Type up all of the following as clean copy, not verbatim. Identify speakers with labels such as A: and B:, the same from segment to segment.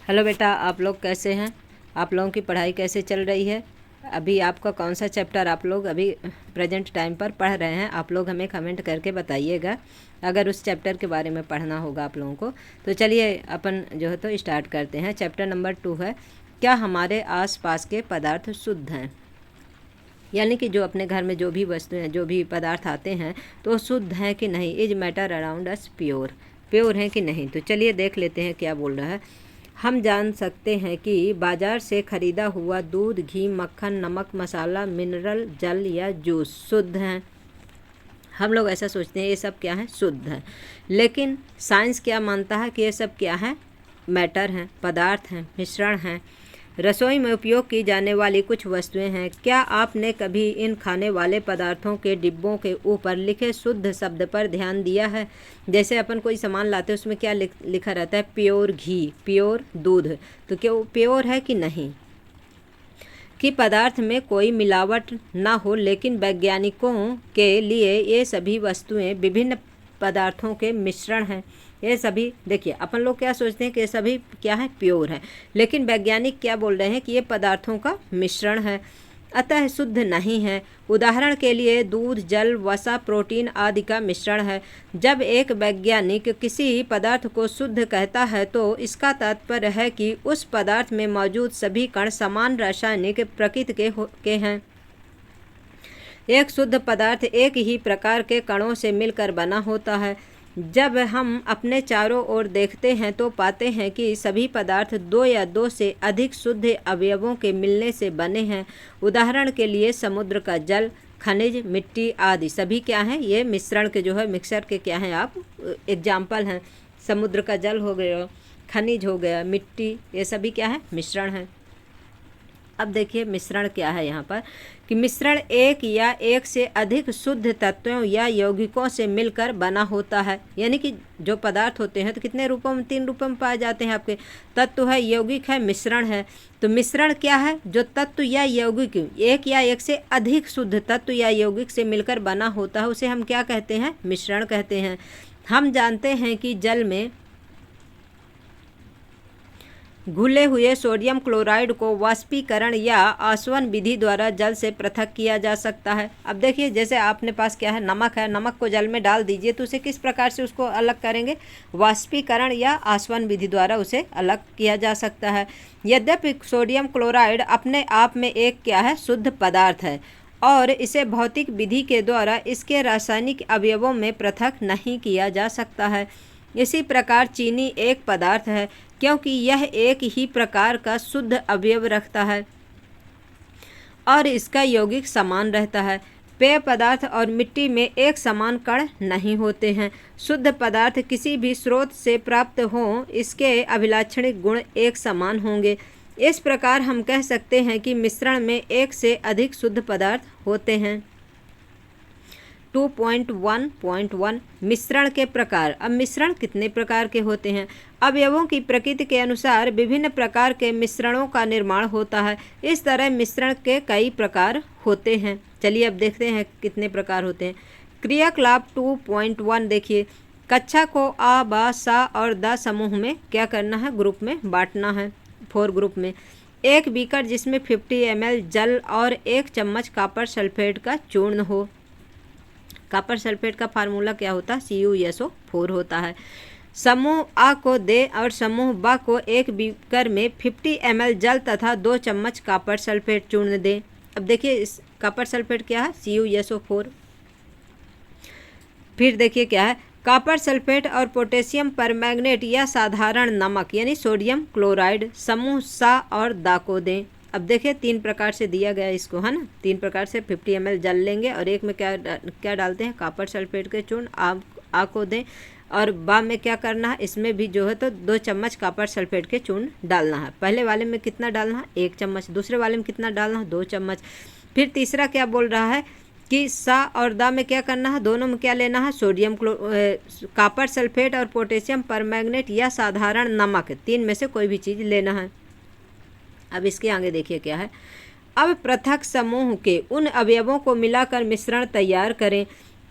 A: Hello बेटा, आप लोग कैसे हैं? आप लोगों की पढ़ाई कैसे चल रही है? अभी आपका कौन सा चैप्टर आप लोग अभी प्रेजेंट टाइम पर पढ़ रहे हैं? आप लोग हमें कमेंट करके बताइएगा अगर उस चैप्टर के बारे में पढ़ना होगा आप लोगों को। तो चलिए अपन जो है तो स्टार्ट करते हैं। चैप्टर नंबर 2 है, क्या हमारे आसपास के पदार्थ शुद्ध हैं? यानी कि जो अपने घर में जो भी वस्तुएं जो भी पदार्थ आते हैं तो शुद्ध हैं कि नहीं। Is matter around us pure, pure हैं कि नहीं। तो चलिए देख लेते हैं क्या बोल रहा है। हम जान सकते हैं कि बाजार से खरीदा हुआ दूध, घी, मक्खन, नमक, मसाला, मिनरल जल या जूस शुद्ध हैं। हम लोग ऐसा सोचते हैं ये सब क्या है, शुद्ध है। लेकिन साइंस क्या मानता है कि ये सब क्या है, मैटर हैं, पदार्थ हैं, मिश्रण हैं। रसोई में उपयोग की जाने वाली कुछ वस्तुएं हैं। क्या आपने कभी इन खाने वाले पदार्थों के डिब्बों के ऊपर लिखे शुद्ध शब्द पर ध्यान दिया है? जैसे अपन कोई सामान लाते हैं उसमें क्या लिखा रहता है, प्योर घी, प्योर दूध। तो क्या वो प्योर है कि नहीं? कि पदार्थ में कोई मिलावट ना हो, लेकिन वैज्ञानिकों के लिए ये सभी वस्तुएं विभिन्न पदार्थों के मिश्रण हैं। ये सभी देखिए, अपन लोग क्या सोचते हैं कि ये सभी क्या है, प्योर है, लेकिन वैज्ञानिक क्या बोल रहे हैं कि ये पदार्थों का मिश्रण है, अतः शुद्ध नहीं है। उदाहरण के लिए दूध, जल, वसा, प्रोटीन आदि का मिश्रण है। जब एक वैज्ञानिक किसी पदार्थ को शुद्ध कहता है तो इसका तात्पर्य है कि उस पदार्थ में मौजूद सभी कण समान रासायनिक प्रकृति के हैं। एक शुद्ध पदार्थ एक ही प्रकार के कणों से मिलकर बना होता है। जब हम अपने चारों ओर देखते हैं तो पाते हैं कि सभी पदार्थ दो या दो से अधिक शुद्ध अवयवों के मिलने से बने हैं। उदाहरण के लिए समुद्र का जल, खनिज, मिट्टी आदि सभी क्या हैं, ये मिश्रण के जो है, मिक्सर के क्या हैं, आप एग्जाम्पल हैं। समुद्र का जल हो गया, खनिज हो गया, मिट्टी, ये सभी क्या है, मिश्रण हैं। अब देखिए मिश्रण क्या है यहाँ पर, कि मिश्रण एक या एक से अधिक शुद्ध तत्वों या यौगिकों से मिलकर बना होता है। यानी कि जो पदार्थ होते हैं तो कितने रूपों में, 3 रूपों में पाए जाते हैं आपके। तत्व है, यौगिक है, मिश्रण है। तो मिश्रण क्या है, जो तत्व या यौगिक एक या एक से अधिक शुद्ध तत्व या यौगिक से मिलकर बना होता है उसे हम क्या कहते हैं, मिश्रण कहते हैं। हम जानते हैं कि जल में घुले हुए सोडियम क्लोराइड को वाष्पीकरण या आसवन विधि द्वारा जल से पृथक किया जा सकता है। अब देखिए, जैसे आपने पास क्या है, नमक है, नमक को जल में डाल दीजिए तो उसे किस प्रकार से उसको अलग करेंगे, वाष्पीकरण या आसवन विधि द्वारा उसे अलग किया जा सकता है। यद्यपि सोडियम क्लोराइड अपने आप में एक क्या है, शुद्ध पदार्थ है और इसे भौतिक विधि के द्वारा इसके रासायनिक अवयवों में पृथक नहीं किया जा सकता है। इसी प्रकार चीनी एक पदार्थ है क्योंकि यह एक ही प्रकार का शुद्ध अवयव रखता है और इसका यौगिक समान रहता है। पेय पदार्थ और मिट्टी में एक समान कण नहीं होते हैं। शुद्ध पदार्थ किसी भी स्रोत से प्राप्त हों, इसके अभिलाक्षणिक गुण एक समान होंगे। इस प्रकार हम कह सकते हैं कि मिश्रण में एक से अधिक शुद्ध पदार्थ होते हैं। 2.1.1 मिश्रण के प्रकार। अब मिश्रण कितने प्रकार के होते हैं? अवयवों की प्रकृति के अनुसार विभिन्न प्रकार के मिश्रणों का निर्माण होता है। इस तरह मिश्रण के कई प्रकार होते हैं। चलिए अब देखते हैं कितने प्रकार होते हैं। क्रियाकलाप 2.1 देखिए, कक्षा को आ, बा, सा और द समूह में क्या करना है, ग्रुप में बांटना है, 4 ग्रुप में। एक बीकर जिसमें 50 ml जल और 1 चम्मच कॉपर सल्फेट का चूर्ण हो। कॉपर सल्फेट का फार्मूला क्या होता है, CuSO4 होता है। समूह आ को दे और समूह ब को एक बीकर में 50 ml जल तथा 2 चम्मच कॉपर सल्फेट चूर्ण दे। अब देखिए इस कॉपर सल्फेट क्या है, CuSO4। फिर देखिए क्या है, कॉपर सल्फेट और पोटेशियम परमैंगनेट या साधारण नमक यानी सोडियम क्लोराइड समूह सा और दा को दें। अब देखिए 3 प्रकार से दिया गया इसको, है ना। 3 प्रकार से 50 ml जल लेंगे और एक में क्या डालते हैं, कॉपर सल्फेट के चूर्ण, आ को दें। और बा में क्या करना है, इसमें भी जो है तो 2 चम्मच कॉपर सल्फेट के चूर्ण डालना है। पहले वाले में कितना डालना है, 1 चम्मच। दूसरे वाले में कितना डालना है, 2 चम्मच। फिर तीसरा क्या बोल रहा है कि सा और दा में क्या करना है, दोनों में क्या लेना है, सोडियम कॉपर सल्फेट और पोटेशियम परमैंगनेट या साधारण नमक, 3 में से कोई भी चीज़ लेना है। अब इसके आगे देखिए क्या है, अब पृथक समूह के उन अवयवों को मिलाकर मिश्रण तैयार करें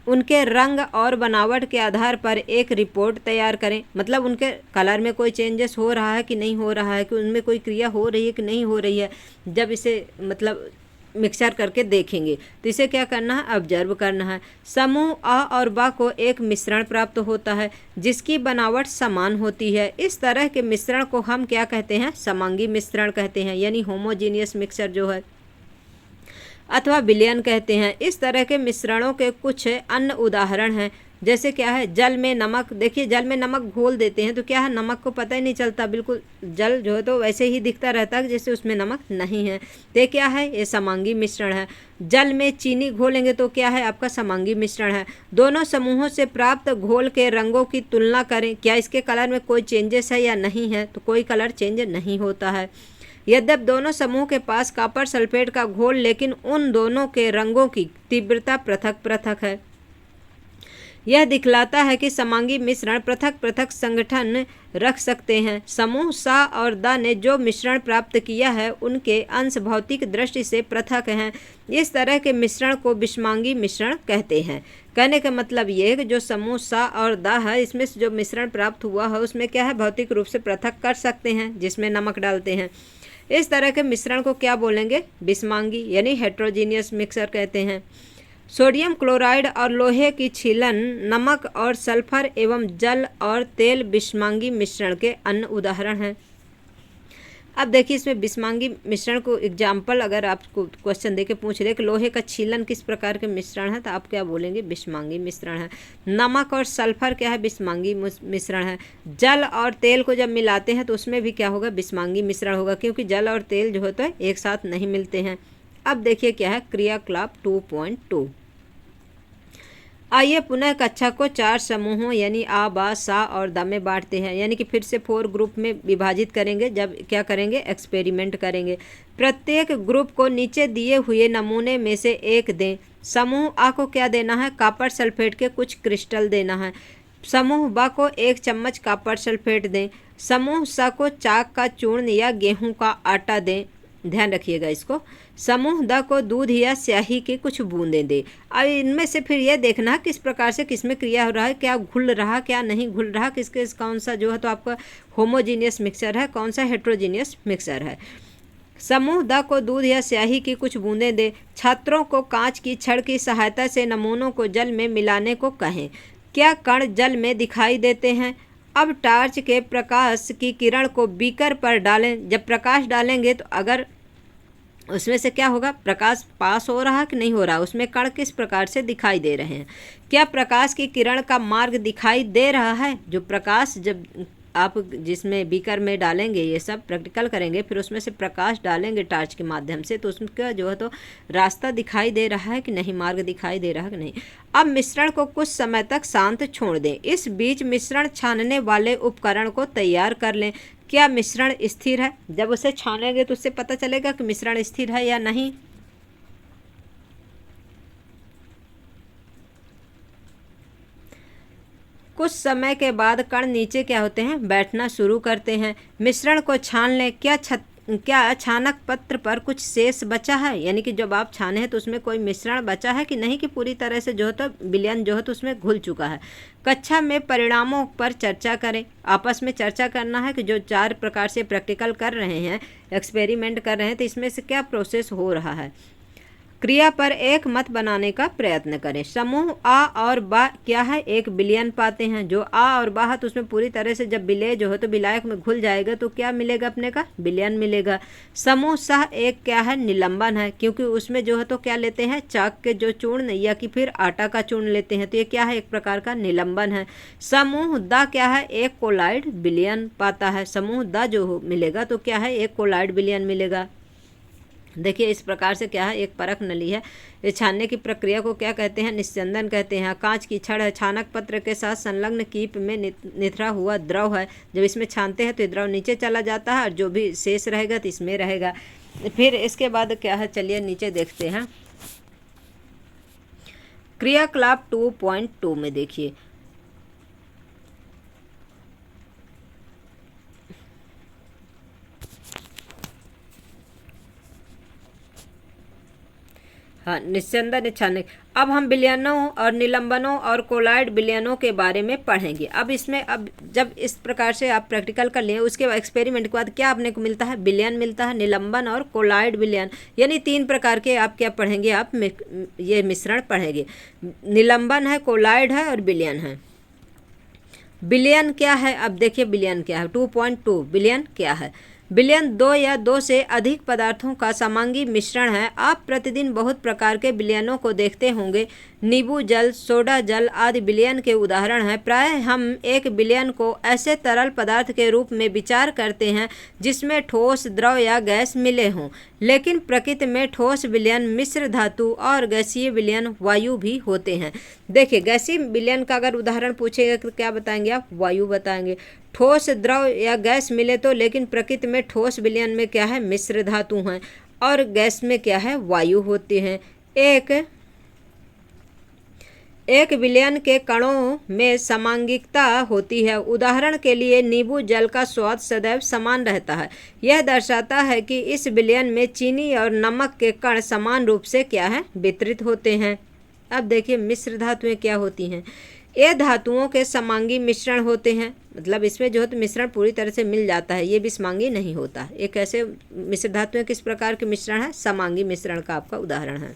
A: उनके रंग और बनावट के आधार पर एक रिपोर्ट तैयार करें। मतलब उनके कलर में कोई चेंजेस हो रहा है कि नहीं हो रहा है, कि उनमें कोई क्रिया हो रही है कि नहीं हो रही है, जब इसे मतलब मिक्सचर करके देखेंगे तो इसे क्या करना है, ऑब्जर्व करना है। समूह अ और ब को एक मिश्रण प्राप्त होता है जिसकी बनावट समान होती है। इस तरह के मिश्रण को हम क्या कहते हैं, समांगी मिश्रण कहते हैं, यानी होमोजीनियस मिक्सचर जो है, अथवा विलयन कहते हैं। इस तरह के मिश्रणों के कुछ अन्य उदाहरण हैं, जैसे क्या है, जल में नमक। देखिए जल में नमक घोल देते हैं तो क्या है, नमक को पता ही नहीं चलता, बिल्कुल जल जो है तो वैसे ही दिखता रहता है जैसे उसमें नमक नहीं है। तो ये क्या है, ये समांगी मिश्रण है। जल में चीनी घोलेंगे तो क्या है, आपका समांगी मिश्रण है। दोनों समूहों से प्राप्त घोल के रंगों की तुलना करें, क्या इसके कलर में कोई चेंजेस है या नहीं है, तो कोई कलर चेंज नहीं होता है। यद्यपि दोनों समूह के पास कॉपर सल्फेट का घोल, लेकिन उन दोनों के रंगों की तीव्रता पृथक पृथक है। यह दिखलाता है कि समांगी मिश्रण पृथक पृथक संगठन रख सकते हैं। समूह सा और द ने जो मिश्रण प्राप्त किया है उनके अंश भौतिक दृष्टि से पृथक हैं। इस तरह के मिश्रण को विषमांगी मिश्रण कहते हैं। कहने का मतलब ये है कि जो समूह सा और द है, इसमें से जो मिश्रण प्राप्त हुआ है उसमें क्या है, भौतिक रूप से पृथक कर सकते हैं जिसमें नमक डालते हैं। इस तरह के मिश्रण को क्या बोलेंगे, विषमांगी यानी हेट्रोजीनियस मिक्सर कहते हैं। सोडियम क्लोराइड और लोहे की छीलन, नमक और सल्फर एवं जल और तेल विषमांगी मिश्रण के अन्य उदाहरण हैं। अब देखिए इसमें विषमांगी मिश्रण को एग्जाम्पल अगर आपको क्वेश्चन देके पूछ रहे कि लोहे का छीलन किस प्रकार के मिश्रण है, तो आप क्या बोलेंगे, विषमांगी मिश्रण है। नमक और सल्फर क्या है, विषमांगी मिश्रण है। जल और तेल को जब मिलाते हैं तो उसमें भी क्या होगा, विषमांगी मिश्रण होगा, क्योंकि जल और तेल जो होता है एक साथ नहीं मिलते हैं। अब देखिए क्या है, क्रियाकलाप 2.2। आइए पुनः कक्षा को 4 समूहों यानी आ, बा, सा और द में बांटते हैं, यानी कि फिर से 4 ग्रुप में विभाजित करेंगे। जब क्या करेंगे, एक्सपेरिमेंट करेंगे। प्रत्येक ग्रुप को नीचे दिए हुए नमूने में से एक दें। समूह आ को क्या देना है, कॉपर सल्फेट के कुछ क्रिस्टल देना है। समूह ब को 1 चम्मच कॉपर सल्फेट दें। समूह स को चाक का चूर्ण या गेहूं का आटा दें, ध्यान रखिएगा इसको। समूह द को दूध या स्याही की कुछ बूंदें दें। अब इनमें से फिर यह देखना किस प्रकार से किसमें क्रिया हो रहा है, क्या घुल रहा क्या नहीं घुल रहा, किसके कौन सा जो है तो आपका होमोजीनियस मिक्सर है, कौन सा हेट्रोजीनियस मिक्सर है। समूह द को दूध या स्याही की कुछ बूंदें दें। छात्रों को कांच की छड़ की सहायता से नमूनों को जल में मिलाने को कहें। क्या कण जल में दिखाई देते हैं। अब टार्च के प्रकाश की किरण को बीकर पर डालें। जब प्रकाश डालेंगे तो अगर उसमें से क्या होगा, प्रकाश पास हो रहा कि नहीं हो रहा, उसमें कण किस प्रकार से दिखाई दे रहे हैं। क्या प्रकाश की किरण का मार्ग दिखाई दे रहा है। जो प्रकाश जब आप जिसमें बीकर में डालेंगे, ये सब प्रैक्टिकल करेंगे, फिर उसमें से प्रकाश डालेंगे टार्च के माध्यम से, तो उसका जो है तो रास्ता दिखाई दे रहा है कि नहीं, मार्ग दिखाई दे रहा है कि नहीं। अब मिश्रण को कुछ समय तक शांत छोड़ दें। इस बीच मिश्रण छानने वाले उपकरण को तैयार कर लें। क्या मिश्रण स्थिर है। जब उसे छानेंगे तो उससे पता चलेगा कि मिश्रण स्थिर है या नहीं। कुछ समय के बाद कण नीचे क्या होते हैं, बैठना शुरू करते हैं। मिश्रण को छान लें। क्या छानक पत्र पर कुछ शेष बचा है, यानी कि जब आप छाने हैं तो उसमें कोई मिश्रण बचा है कि नहीं, कि पूरी तरह से जो है तो विलयन जो है तो उसमें घुल चुका है। कक्षा में परिणामों पर चर्चा करें। आपस में चर्चा करना है कि जो 4 प्रकार से प्रैक्टिकल कर रहे हैं, एक्सपेरिमेंट कर रहे हैं, तो इसमें से क्या प्रोसेस हो रहा है। क्रिया पर एक मत बनाने का प्रयत्न करें। समूह आ और बा क्या है, एक विलयन पाते हैं। जो आ और बा है तो उसमें पूरी तरह से जब विलय जो है तो विलायक में घुल जाएगा तो क्या मिलेगा, अपने का विलयन मिलेगा। समूह सह एक क्या है, निलंबन है, क्योंकि उसमें जो है तो क्या लेते हैं, चाक के जो चूर्ण या कि फिर आटा का चूर्ण लेते हैं, तो ये क्या है, एक प्रकार का निलंबन है। समूह द क्या है, एक कोलाइड विलयन पाता है। समूह द जो मिलेगा तो क्या है, एक कोलाइड विलयन मिलेगा। देखिए इस प्रकार से क्या है, एक परख नली है। ये छानने की प्रक्रिया को क्या कहते हैं, निस्यंदन कहते हैं। कांच की छड़ है, छानक पत्र के साथ संलग्न कीप में निथरा हुआ द्रव है। जब इसमें छानते हैं तो द्रव नीचे चला जाता है और जो भी शेष रहेगा तो इसमें रहेगा। फिर इसके बाद क्या है, चलिए नीचे देखते हैं। क्रियाकलाप 2.2 में देखिए, हाँ, निस्यंदन निच्छाने। अब हम विलयनों और निलंबनों और कोलॉइड विलयनों के बारे में पढ़ेंगे। अब इसमें अब जब इस प्रकार से आप प्रैक्टिकल कर लिए, उसके बाद एक्सपेरिमेंट के बाद क्या आपने को मिलता है, विलयन मिलता है, निलंबन और कोलॉइड विलयन, यानी 3 प्रकार के आप क्या पढ़ेंगे, आप ये मिश्रण पढ़ेंगे। निलंबन है, कोलॉइड है और विलयन है। विलयन क्या है, अब देखिए विलयन क्या है। 2.2 विलयन क्या है। विलयन 2 या 2 से अधिक पदार्थों का समांगी मिश्रण है। आप प्रतिदिन बहुत प्रकार के विलयनों को देखते होंगे। नींबू जल, सोडा जल आदि विलयन के उदाहरण हैं। प्रायः हम एक विलयन को ऐसे तरल पदार्थ के रूप में विचार करते हैं जिसमें ठोस, द्रव या गैस मिले हों, लेकिन प्रकृति में ठोस विलयन मिश्र धातु और गैसीय विलयन वायु भी होते हैं। देखिए, गैसीय विलयन का अगर उदाहरण पूछेगा तो क्या बताएंगे आप, वायु बताएंगे। ठोस, द्रव या गैस मिले तो, लेकिन प्रकृति में ठोस विलयन में क्या है, मिश्र धातु हैं, और गैस में क्या है, वायु होती हैं। एक विलयन के कणों में समांगिकता होती है। उदाहरण के लिए नींबू जल का स्वाद सदैव समान रहता है। यह दर्शाता है कि इस विलयन में चीनी और नमक के कण समान रूप से क्या है, वितरित होते हैं। अब देखिए मिश्र धातुएं क्या होती हैं। ये धातुओं के समांगी मिश्रण होते हैं, मतलब इसमें जो है तो मिश्रण पूरी तरह से मिल जाता है, ये भी समांगी नहीं होता। एक ऐसे मिश्र धातुएं किस प्रकार के मिश्रण है, समांगी मिश्रण का आपका उदाहरण है,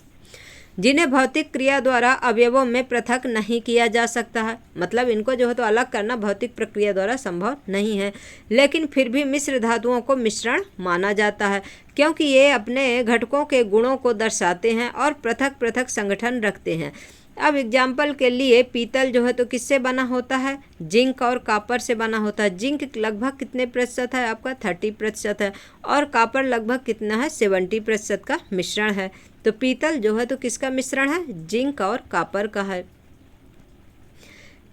A: जिन्हें भौतिक क्रिया द्वारा अवयवों में पृथक नहीं किया जा सकता है। मतलब इनको जो है तो अलग करना भौतिक प्रक्रिया द्वारा संभव नहीं है, लेकिन फिर भी मिश्र धातुओं को मिश्रण माना जाता है, क्योंकि ये अपने घटकों के गुणों को दर्शाते हैं और पृथक पृथक संगठन रखते हैं। अब एग्जाम्पल के लिए पीतल जो है तो किससे बना होता है, जिंक और कॉपर से बना होता है। जिंक लगभग कितने प्रतिशत है आपका, 30% है, और कॉपर लगभग कितना है, 70% का मिश्रण है। तो पीतल जो है तो किसका मिश्रण है, जिंक और कॉपर का है।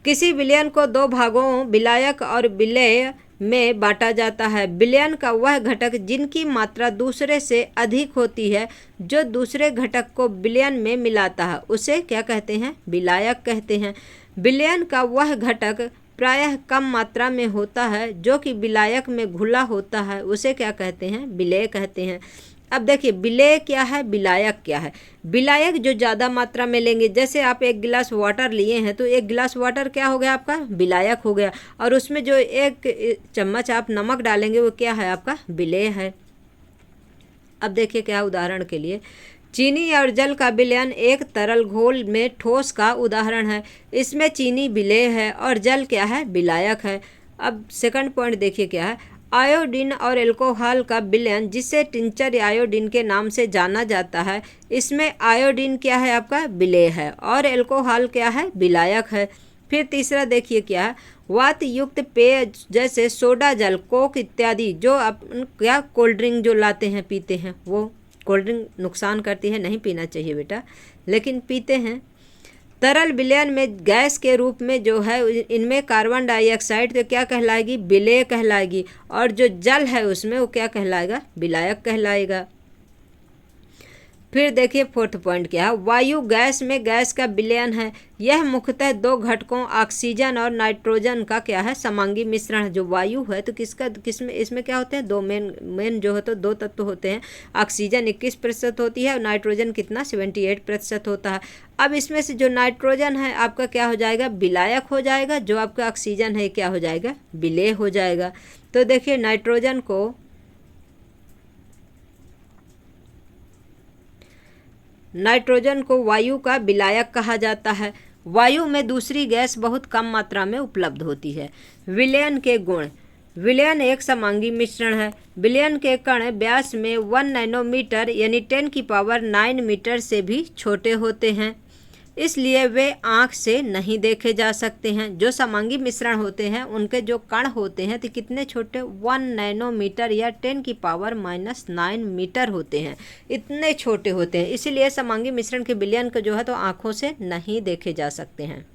A: किसी विलयन को 2 भागों विलायक और विलेय में बांटा जाता है। विलयन का वह घटक जिनकी मात्रा दूसरे से अधिक होती है, जो दूसरे घटक को विलयन में मिलाता है, उसे क्या कहते हैं, विलायक कहते हैं। विलयन का वह घटक प्रायः कम मात्रा में होता है, जो कि विलायक में घुला होता है, उसे क्या कहते हैं, विलेय कहते हैं। अब देखिए विलेय क्या है, विलायक क्या है। विलायक जो ज़्यादा मात्रा में लेंगे, जैसे आप 1 गिलास वाटर लिए हैं तो 1 गिलास वाटर क्या हो गया आपका, विलायक हो गया, और उसमें जो 1 चम्मच आप नमक डालेंगे वो क्या है आपका, विलेय है। अब देखिए क्या उदाहरण के लिए, चीनी और जल का विलयन एक तरल घोल में ठोस का उदाहरण है। इसमें चीनी विलेय है और जल क्या है, विलायक है। अब सेकंड पॉइंट देखिए क्या है, आयोडीन और एल्कोहल का विलयन, जिसे टिंचर आयोडीन के नाम से जाना जाता है। इसमें आयोडीन क्या है आपका, विलेय है, और एल्कोहल क्या है, विलायक है। फिर तीसरा देखिए क्या है, वात युक्त पेय जैसे सोडा जल, कोक इत्यादि, जो अपन क्या कोल्ड ड्रिंक जो लाते हैं पीते हैं, वो कोल्ड ड्रिंक नुकसान करती है, नहीं पीना चाहिए बेटा, लेकिन पीते हैं। तरल विलयन में गैस के रूप में जो है इनमें कार्बन डाइऑक्साइड तो क्या कहलाएगी, विलेय कहलाएगी, और जो जल है उसमें वो क्या कहलाएगा, विलायक कहलाएगा। फिर देखिए फोर्थ पॉइंट क्या है, वायु गैस में गैस का विलयन है। यह मुख्यतः 2 घटकों ऑक्सीजन और नाइट्रोजन का क्या है, समांगी मिश्रण है। जो वायु है तो किसमें इसमें क्या होते हैं, 2 मेन जो है तो 2 तत्व होते हैं। ऑक्सीजन 21% होती है और नाइट्रोजन कितना, 78% होता है। अब इसमें से जो नाइट्रोजन है आपका क्या हो जाएगा, विलायक हो जाएगा, जो आपका ऑक्सीजन है क्या हो जाएगा, विलेय हो जाएगा। तो देखिए नाइट्रोजन को वायु का विलायक कहा जाता है। वायु में दूसरी गैस बहुत कम मात्रा में उपलब्ध होती है। विलयन के गुण, विलयन एक समांगी मिश्रण है। विलयन के कण व्यास में 1 नैनोमीटर यानी 10⁻9 मीटर से भी छोटे होते हैं, इसलिए वे आँख से नहीं देखे जा सकते हैं। जो समांगी मिश्रण होते हैं उनके जो कण होते हैं तो कितने छोटे, 1 नैनोमीटर या 10⁻⁹ मीटर होते हैं, इतने छोटे होते हैं। इसीलिए समांगी मिश्रण के विलयन को जो है तो आँखों से नहीं देखे जा सकते हैं।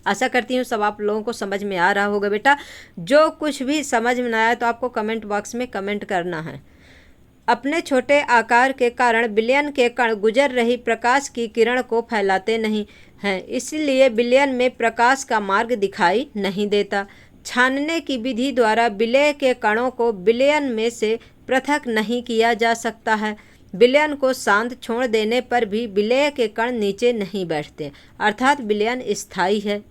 A: आशा करती हूँ सब आप लोगों को समझ में आ रहा होगा बेटा। जो कुछ भी समझ में ना आया तो आपको कमेंट बॉक्स में कमेंट करना है। अपने छोटे आकार के कारण विलयन के कण गुजर रही प्रकाश की किरण को फैलाते नहीं हैं, इसलिए विलयन में प्रकाश का मार्ग दिखाई नहीं देता। छानने की विधि द्वारा विलेय के कणों को विलयन में से पृथक नहीं किया जा सकता है। विलयन को शांत छोड़ देने पर भी विलय के कण नीचे नहीं बैठते, अर्थात विलयन स्थायी है।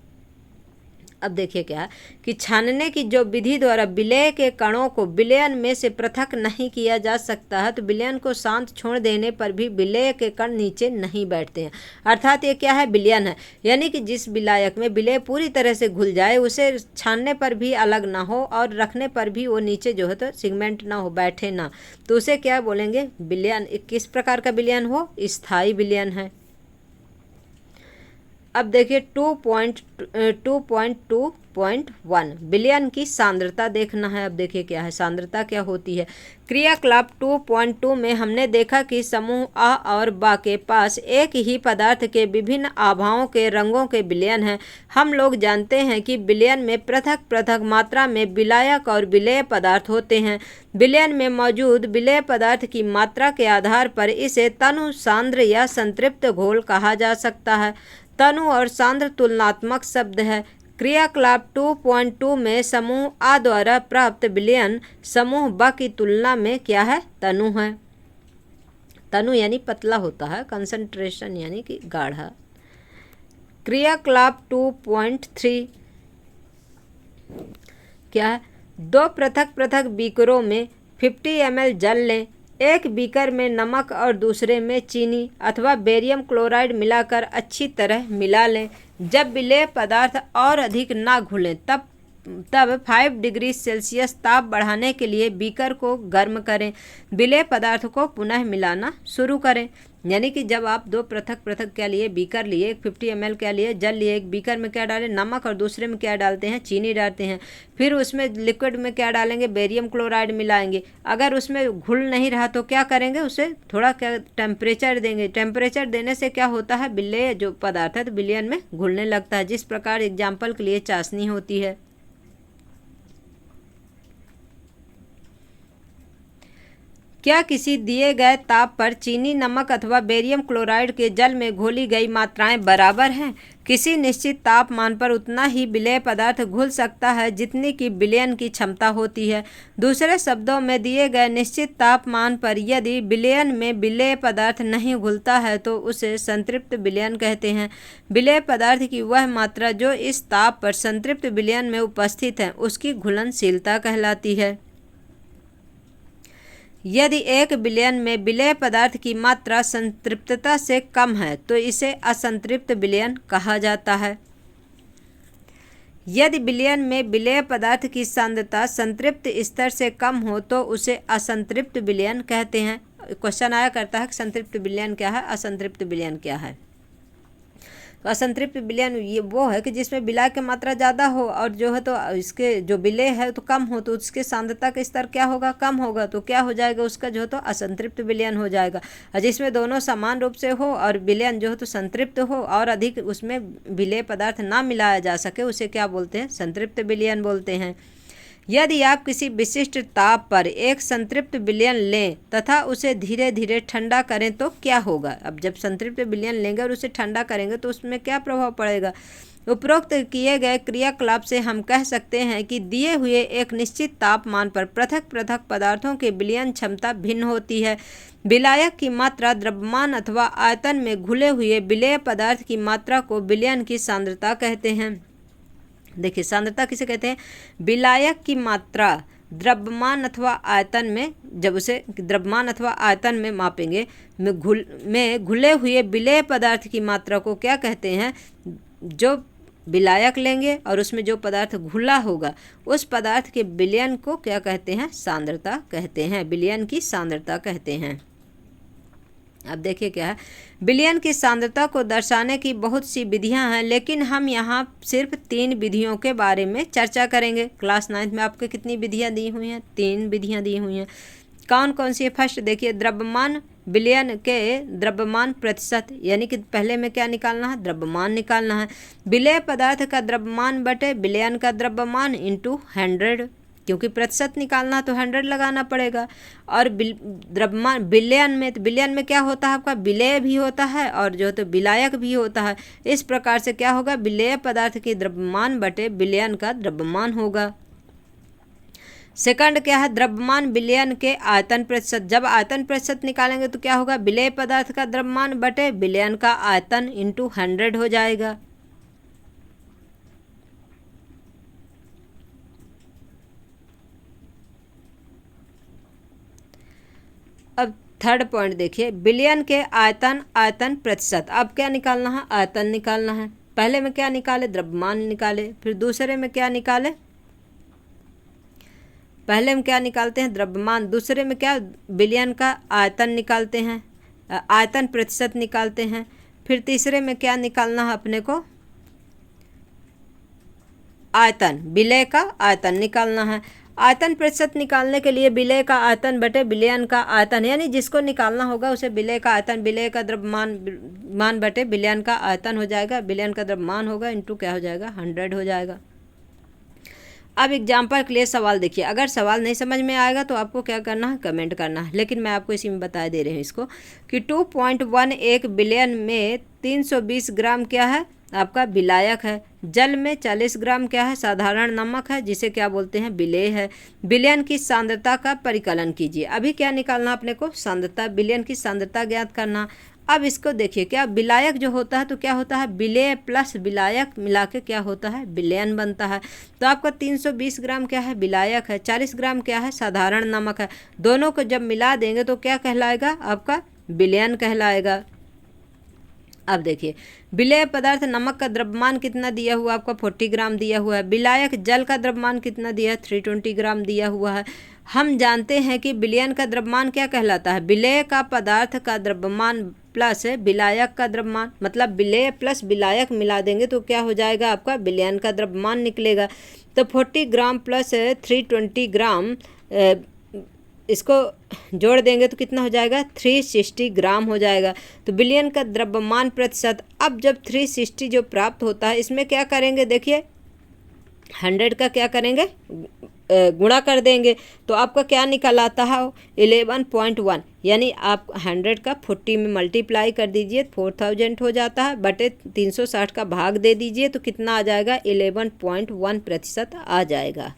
A: अब देखिए क्या है कि छानने की जो विधि द्वारा विलय के कणों को विलयन में से पृथक नहीं किया जा सकता है, तो विलयन को शांत छोड़ देने पर भी विलय के कण नीचे नहीं बैठते हैं, अर्थात ये क्या है, विलयन है। यानी कि जिस विलायक में विलय पूरी तरह से घुल जाए, उसे छानने पर भी अलग ना हो और रखने पर भी वो नीचे जो है तो सिगमेंट ना हो, बैठे ना, तो उसे क्या बोलेंगे, विलयन। किस प्रकार का विलयन हो, स्थायी विलयन है। अब देखिए 2.2.1 विलयन की सांद्रता देखना है। अब देखिए क्या है, सांद्रता क्या होती है। क्रियाकलाप 2.2 में हमने देखा कि समूह आ और बा के पास एक ही पदार्थ के विभिन्न आभाओं के रंगों के विलयन हैं। हम लोग जानते हैं कि विलयन में पृथक पृथक मात्रा में विलायक और विलेय पदार्थ होते हैं। विलयन में मौजूद विलेय पदार्थ की मात्रा के आधार पर इसे तनु, सांद्र या संतृप्त घोल कहा जा सकता है। तनु और सांद्र तुलनात्मक शब्द है। क्रियाकलाप 2.2 में समूह आ द्वारा प्राप्त विलयन समूह ब की तुलना में क्या है, तनु है। तनु यानी पतला होता है, कंसंट्रेशन यानी कि गाढ़ा। क्रियाकलाप 2.3 क्या है, दो पृथक पृथक बीकरों में 50 ml जल लें। एक बीकर में नमक और दूसरे में चीनी अथवा बेरियम क्लोराइड मिलाकर अच्छी तरह मिला लें। जब विलेय पदार्थ और अधिक ना घुलें तब 5 डिग्री सेल्सियस ताप बढ़ाने के लिए बीकर को गर्म करें। विलेय पदार्थ को पुनः मिलाना शुरू करें। यानी कि जब आप दो पृथक पृथक क्या लिए, बीकर लिए, एक 50 ml क्या लिए, जल लिए, एक बीकर में क्या डालें, नमक, और दूसरे में क्या डालते हैं, चीनी डालते हैं। फिर उसमें लिक्विड में क्या डालेंगे, बेरियम क्लोराइड मिलाएंगे। अगर उसमें घुल नहीं रहा तो क्या करेंगे, उसे थोड़ा क्या टेम्परेचर देंगे। टेम्परेचर देने से क्या होता है, विलेय जो पदार्थ है तो विलयन में घुलने लगता है। जिस प्रकार एग्जाम्पल के लिए चाशनी होती है। क्या किसी दिए गए ताप पर चीनी, नमक अथवा बेरियम क्लोराइड के जल में घोली गई मात्राएं बराबर हैं? किसी निश्चित तापमान पर उतना ही विलेय पदार्थ घुल सकता है जितनी की विलयन की क्षमता होती है। दूसरे शब्दों में, दिए गए निश्चित तापमान पर यदि विलयन में विलेय पदार्थ नहीं घुलता है तो उसे संतृप्त विलयन कहते हैं। विलेय पदार्थ की वह मात्रा जो इस ताप पर संतृप्त विलयन में उपस्थित है उसकी घुलनशीलता कहलाती है। यदि एक विलयन में विलेय पदार्थ की मात्रा संतृप्तता से कम है तो इसे असंतृप्त विलयन कहा जाता है। यदि विलयन में विलेय पदार्थ की सांद्रता संतृप्त स्तर से कम हो तो उसे असंतृप्त विलयन कहते हैं। क्वेश्चन आया करता है कि संतृप्त विलयन क्या है, असंतृप्त विलयन क्या है। तो असंतृप्त विलयन ये वो है कि जिसमें विलायक की मात्रा ज़्यादा हो और जो है तो इसके जो विलेय है तो कम हो, तो उसके सांद्रता का स्तर क्या होगा, कम होगा, तो क्या हो जाएगा, उसका जो है तो असंतृप्त विलयन हो जाएगा। और जिसमें दोनों समान रूप से हो और विलयन जो है तो संतृप्त हो और अधिक उसमें विलेय पदार्थ ना मिलाया जा सके उसे क्या बोलते हैं, संतृप्त विलयन बोलते हैं। यदि आप किसी विशिष्ट ताप पर एक संतृप्त विलयन लें तथा उसे धीरे धीरे ठंडा करें तो क्या होगा। अब जब संतृप्त विलयन लेंगे और उसे ठंडा करेंगे तो उसमें क्या प्रभाव पड़ेगा। उपरोक्त किए गए क्रियाकलाप से हम कह सकते हैं कि दिए हुए एक निश्चित तापमान पर पृथक पृथक पदार्थों की विलयन क्षमता भिन्न होती है। विलायक की मात्रा द्रव्यमान अथवा आयतन में घुले हुए विलेय पदार्थ की मात्रा को विलयन की सांद्रता कहते हैं। देखिए सांद्रता किसे कहते हैं, विलायक की मात्रा द्रव्यमान अथवा आयतन में, जब उसे द्रव्यमान अथवा आयतन में मापेंगे, में घुले हुए विलेय पदार्थ की मात्रा को क्या कहते हैं, जो विलायक लेंगे और उसमें जो पदार्थ घुला होगा उस पदार्थ के विलयन को क्या कहते हैं, सांद्रता कहते हैं, विलयन की सांद्रता कहते हैं। अब देखिए क्या है, विलयन की सांद्रता को दर्शाने की बहुत सी विधियां हैं, लेकिन हम यहाँ सिर्फ 3 विधियों के बारे में चर्चा करेंगे। क्लास 9 में आपको कितनी विधियां दी हुई हैं, 3 विधियां दी हुई हैं। कौन कौन सी है, फर्स्ट देखिए द्रव्यमान विलयन के द्रव्यमान प्रतिशत, यानी कि पहले में क्या निकालना है, द्रव्यमान निकालना है। विलेय पदार्थ का द्रव्यमान बटे विलयन का द्रव्यमान इंटू 100, क्योंकि प्रतिशत निकालना तो 100 लगाना पड़ेगा। और द्रव्यमान विलयन में, तो विलयन में क्या होता है आपका, विलेय भी होता है और जो तो विलायक भी होता है। इस प्रकार से क्या होगा, विलेय पदार्थ की द्रव्यमान बटे विलयन का द्रव्यमान होगा। सेकंड क्या है, द्रव्यमान विलयन के आयतन प्रतिशत। जब आयतन प्रतिशत निकालेंगे तो क्या होगा, विलेय पदार्थ का द्रव्यमान बटे विलयन का आयतन इंटू 100 हो जाएगा। अब थर्ड पॉइंट देखिए, विलयन के आयतन आयतन प्रतिशत। अब क्या निकालना है, आयतन निकालना है। पहले में क्या निकाले, द्रव्यमान निकाले, फिर दूसरे में क्या निकाले, पहले में क्या निकालते हैं, द्रव्यमान, दूसरे में क्या, विलयन का आयतन निकालते हैं, आयतन प्रतिशत निकालते हैं, फिर तीसरे में क्या निकालना है अपने को, आयतन, विलय का आयतन निकालना है। आयतन प्रतिशत निकालने के लिए विलय का आयतन बटे विलयन का आयतन, यानी जिसको निकालना होगा उसे विलय का आयतन, विलय का द्रव्यमान बटे विलयन का आयतन हो जाएगा। विलयन का द्रव्यमान होगा इंटू क्या हो जाएगा, 100 हो जाएगा। अब एग्जाम्पल के लिए सवाल देखिए, अगर सवाल नहीं समझ में आएगा तो आपको क्या करना है, कमेंट करना है, लेकिन मैं आपको इसी में बता दे रही हूँ इसको कि 2.11 बिलियन में 320 ग्राम क्या है, आपका विलायक है। जल में 40 ग्राम क्या है, साधारण नमक है, जिसे क्या बोलते हैं, विलेय है। विलयन की सांद्रता का परिकलन कीजिए। अभी क्या निकालना अपने को, सांद्रता, विलयन की सांद्रता ज्ञात करना। अब इसको देखिए, क्या विलायक जो होता है तो क्या होता है, विलेय प्लस विलायक मिला के क्या होता है, विलयन बनता है। तो आपका 320 ग्राम क्या है, विलायक है, 40 ग्राम क्या है, साधारण नमक है। दोनों को जब मिला देंगे तो क्या कहलाएगा, आपका विलयन कहलाएगा। अब देखिए, विलेय पदार्थ नमक का द्रव्यमान कितना दिया हुआ, आपका 40 ग्राम दिया हुआ है। विलायक जल का द्रव्यमान कितना दिया है, 320 ग्राम दिया हुआ है। हम जानते हैं कि विलयन का द्रव्यमान क्या कहलाता है, विलेय का पदार्थ का द्रव्यमान प्लस विलायक का द्रव्यमान, मतलब विलेय प्लस विलायक मिला देंगे तो क्या हो जाएगा, आपका विलयन का द्रव्यमान निकलेगा। तो 40 ग्राम प्लस 320 ग्राम इसको जोड़ देंगे तो कितना हो जाएगा, 360 ग्राम हो जाएगा। तो विलयन का द्रव्यमान प्रतिशत, अब जब 360 जो प्राप्त होता है इसमें क्या करेंगे, देखिए 100 का क्या करेंगे, गुणा कर देंगे तो आपका क्या निकल आता है, 11.1, यानी आप 100 का 40 में मल्टीप्लाई कर दीजिए, 4000 हो जाता है, बटे 360 का भाग दे दीजिए तो कितना आ जाएगा, 11.1% आ जाएगा।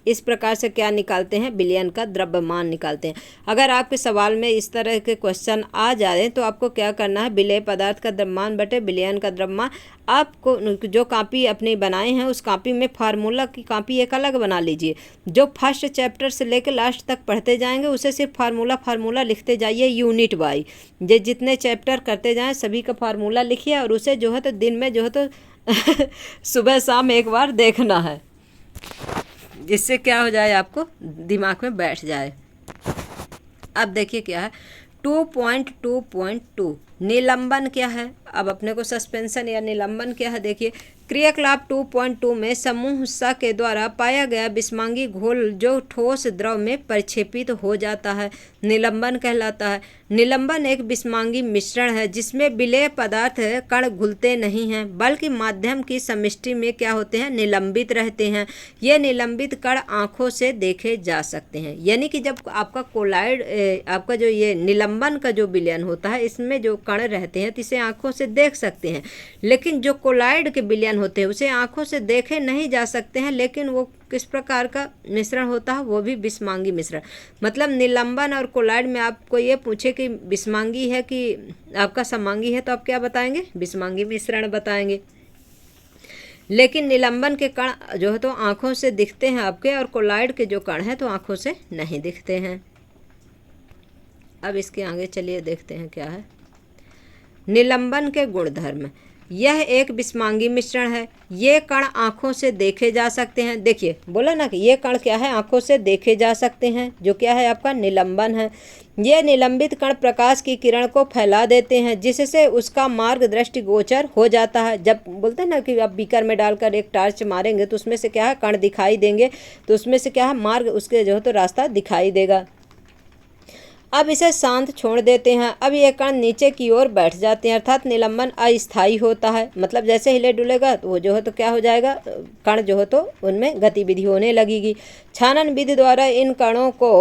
A: इस प्रकार से क्या निकालते हैं, विलयन का द्रव्यमान निकालते हैं। अगर आपके सवाल में इस तरह के क्वेश्चन आ जाए तो आपको क्या करना है, विलेय पदार्थ का द्रव्यमान बटे विलयन का द्रव्यमान। आपको जो कॉपी अपनी बनाए हैं उस कॉपी में फार्मूला की कॉपी एक अलग बना लीजिए। जो फर्स्ट चैप्टर से लेकर लास्ट तक पढ़ते जाएंगे उसे सिर्फ फार्मूला लिखते जाइए यूनिट वाई। ये जितने चैप्टर करते जाएँ सभी का फार्मूला लिखिए और उसे जो है तो दिन में जो है तो सुबह शाम एक बार देखना है, जिससे क्या हो जाए, आपको दिमाग में बैठ जाए। अब देखिए क्या है, 2.2.2 निलंबन क्या है। अब अपने को सस्पेंशन या निलंबन क्या है, देखिए क्रियाकलाप 2.2 में समूह सा के द्वारा पाया गया विषमांगी घोल जो ठोस द्रव में परिक्षेपित हो जाता है, निलंबन कहलाता है। निलंबन एक विषमांगी मिश्रण है जिसमें विलेय पदार्थ कण घुलते नहीं हैं बल्कि माध्यम की समष्टि में क्या होते हैं, निलंबित रहते हैं। ये निलंबित कण आंखों से देखे जा सकते हैं, यानी कि जब आपका कोलाइड आपका जो ये निलंबन का जो विलयन होता है इसमें जो कण रहते हैं तो इसे आंखों से देख सकते हैं, लेकिन जो कोलाइड के विलयन होते हैं उसे आंखों से देखे नहीं जा सकते हैं, लेकिन वो किस प्रकार का मिश्रण होता है, वो भी विषमांगी मिश्रण। मतलब निलंबन और कोलाइड में आपको ये पूछे कि विषमांगी है कि आपका समांगी है तो आप क्या बताएंगे, विषमांगी मिश्रण बताएंगे। लेकिन निलंबन के कण जो है तो आंखों से दिखते हैं आपके, और कोलाइड के जो कण हैं तो आंखों से नहीं दिखते हैं। अब इसके आगे चलिए देखते हैं क्या है, निलंबन के गुणधर्म। यह एक विषमांगी मिश्रण है, ये कण आंखों से देखे जा सकते हैं। देखिए बोला ना कि ये कण क्या है, आंखों से देखे जा सकते हैं, जो क्या है आपका निलंबन है। ये निलंबित कण प्रकाश की किरण को फैला देते हैं जिससे उसका मार्ग दृष्टिगोचर हो जाता है। जब बोलते हैं ना कि आप बीकर में डालकर एक टार्च मारेंगे तो उसमें से क्या है, कण दिखाई देंगे, तो उसमें से क्या है, मार्ग उसके जो है तो रास्ता दिखाई देगा। अब इसे शांत छोड़ देते हैं। अब ये कण नीचे की ओर बैठ जाते हैं, अर्थात निलंबन अस्थायी होता है। मतलब जैसे हिले डुलेगा तो वो जो है तो क्या हो जाएगा, कण जो है तो उनमें गतिविधि होने लगेगी। छानन विधि द्वारा इन कणों को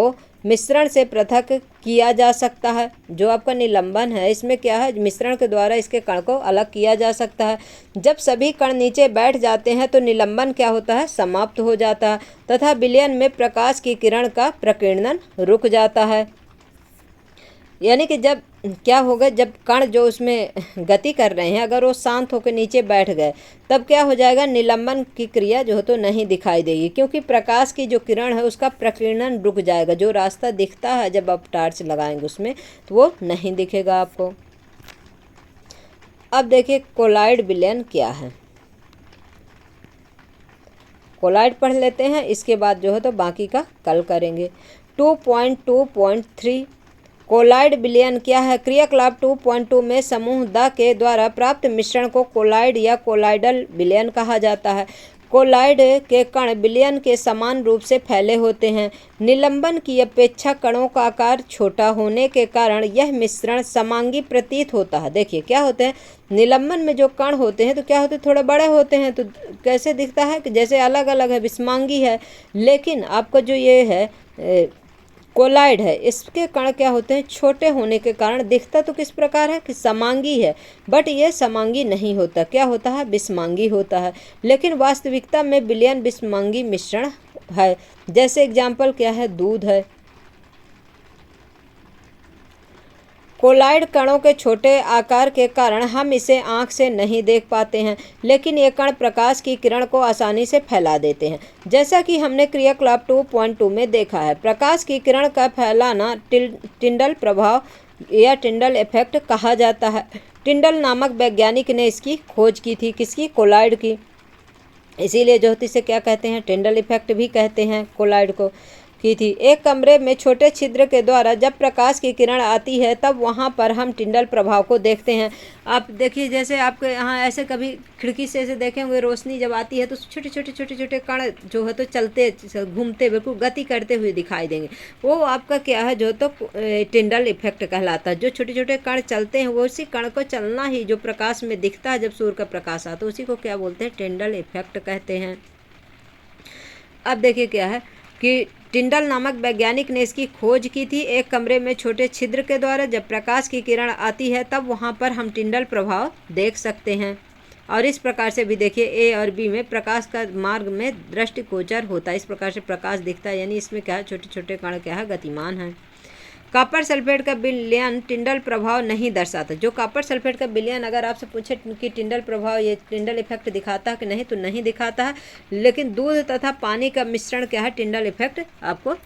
A: मिश्रण से पृथक किया जा सकता है। जो आपका निलंबन है इसमें क्या है, मिश्रण के द्वारा इसके कण को अलग किया जा सकता है। जब सभी कण नीचे बैठ जाते हैं तो निलंबन क्या होता है, समाप्त हो जाता है तथा विलयन में प्रकाश की किरण का प्रकीर्णन रुक जाता है। यानी कि जब क्या होगा, जब कण जो उसमें गति कर रहे हैं अगर वो शांत होकर नीचे बैठ गए तब क्या हो जाएगा, निलंबन की क्रिया जो है तो नहीं दिखाई देगी, क्योंकि प्रकाश की जो किरण है उसका प्रकीर्णन रुक जाएगा। जो रास्ता दिखता है जब आप टार्च लगाएंगे उसमें तो वो नहीं दिखेगा आपको। अब देखिए कोलाइड विलयन क्या है। कोलाइड पढ़ लेते हैं, इसके बाद जो है तो बाकी का कल करेंगे। 2.2.3 कोलाइड विलयन क्या है। क्रियाकलाप 2.2 में समूह द के द्वारा प्राप्त मिश्रण को कोलाइड या कोलाइडल विलयन कहा जाता है। कोलाइड के कण विलयन के समान रूप से फैले होते हैं। निलंबन की अपेक्षा कणों का आकार छोटा होने के कारण यह मिश्रण समांगी प्रतीत होता है। देखिए क्या होते हैं, निलंबन में जो कण होते हैं तो क्या होते हैं, थोड़े बड़े होते हैं, तो कैसे दिखता है कि जैसे अलग अलग है, विषमांगी है। लेकिन आपका जो ये है कोलाइड है, इसके कण क्या होते हैं, छोटे होने के कारण दिखता तो किस प्रकार है कि समांगी है, बट ये समांगी नहीं होता, क्या होता है, विषमांगी होता है। लेकिन वास्तविकता में विलयन विषमांगी मिश्रण है। जैसे एग्जाम्पल क्या है, दूध है। कोलाइड कणों के छोटे आकार के कारण हम इसे आंख से नहीं देख पाते हैं, लेकिन ये कण प्रकाश की किरण को आसानी से फैला देते हैं। जैसा कि हमने क्रियाकलाप 2.2 में देखा है, प्रकाश की किरण का फैलाना टिंडल प्रभाव या टिंडल इफेक्ट कहा जाता है। टिंडल नामक वैज्ञानिक ने इसकी खोज की थी, किसकी, कोलाइड की। इसीलिए जो इसे क्या कहते हैं, टिंडल इफेक्ट भी कहते हैं कोलाइड को की थी। एक कमरे में छोटे छिद्र के द्वारा जब प्रकाश की किरण आती है तब वहां पर हम टिंडल प्रभाव को देखते हैं। आप देखिए जैसे आपके यहाँ ऐसे कभी खिड़की से ऐसे देखे होंगे, रोशनी जब आती है तो छोटे छोटे छोटे छोटे कण जो है तो चलते घूमते बिल्कुल गति करते हुए दिखाई देंगे। वो आपका क्या है, जो तो टिंडल इफेक्ट कहलाता है। जो छोटे छोटे कण चलते हैं वो उसी कण को चलना ही जो प्रकाश में दिखता है, जब सूर्य का प्रकाश आता है उसी को क्या बोलते हैं, टिंडल इफेक्ट कहते हैं। अब देखिए क्या है कि टिंडल नामक वैज्ञानिक ने इसकी खोज की थी। एक कमरे में छोटे छिद्र के द्वारा जब प्रकाश की किरण आती है तब वहां पर हम टिंडल प्रभाव देख सकते हैं। और इस प्रकार से भी देखिए ए और बी में प्रकाश का मार्ग में दृष्टिगोचर होता है, इस प्रकार से प्रकाश दिखता है। यानी इसमें क्या है, छोटे छोटे कण क्या है, गतिमान है। कॉपर सल्फेट का विलयन टिंडल प्रभाव नहीं दर्शाता। जो कॉपर सल्फेट का विलयन अगर आपसे पूछे कि टिंडल प्रभाव, ये टिंडल इफेक्ट दिखाता है कि नहीं, तो नहीं दिखाता है। लेकिन दूध तथा पानी का मिश्रण क्या है, टिंडल इफेक्ट आपको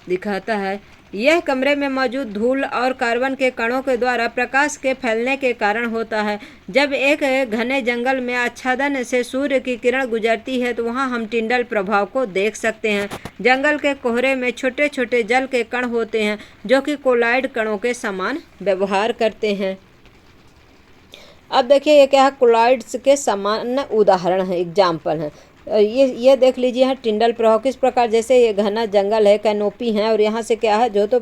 A: दिखाता है। यह कमरे में मौजूद धूल और कार्बन के कणों के द्वारा प्रकाश के फैलने के कारण होता है। जब एक घने जंगल में आच्छादन से सूर्य की किरण गुजरती है तो वहां हम टिंडल प्रभाव को देख सकते हैं। जंगल के कोहरे में छोटे छोटे जल के कण होते हैं जो कि कोलाइड कणों के समान व्यवहार करते हैं। अब देखिए ये क्या है, कोलाइड्स के समान उदाहरण है, एग्जाम्पल है। ये देख लीजिए यहाँ टिंडल प्रभाव किस प्रकार, जैसे ये घना जंगल है, कैनोपी है, और यहाँ से क्या है, जो तो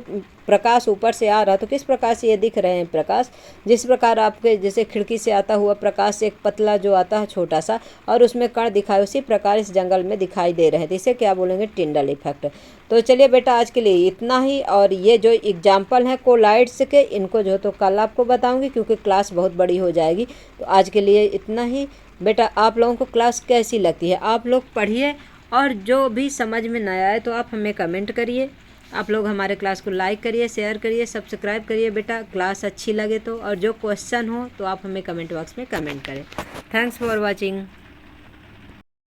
A: प्रकाश ऊपर से आ रहा है तो किस प्रकार से ये दिख रहे हैं प्रकाश, जिस प्रकार आपके जैसे खिड़की से आता हुआ प्रकाश एक पतला जो आता है छोटा सा और उसमें कण दिखाए, उसी प्रकार इस जंगल में दिखाई दे रहे हैं। तो इसे क्या बोलेंगे, टिंडल इफेक्ट। तो चलिए बेटा आज के लिए इतना ही। और ये जो एग्जाम्पल हैं कोलाइड्स के, इनको जो तो कल आपको बताऊँगी क्योंकि क्लास बहुत बड़ी हो जाएगी। तो आज के लिए इतना ही। बेटा आप लोगों को क्लास कैसी लगती है, आप लोग पढ़िए, और जो भी समझ में न आए तो आप हमें कमेंट करिए। आप लोग हमारे क्लास को लाइक करिए, शेयर करिए, सब्सक्राइब करिए बेटा, क्लास अच्छी लगे तो। और जो क्वेश्चन हो तो आप हमें कमेंट बॉक्स में कमेंट करें। Thanks for watching.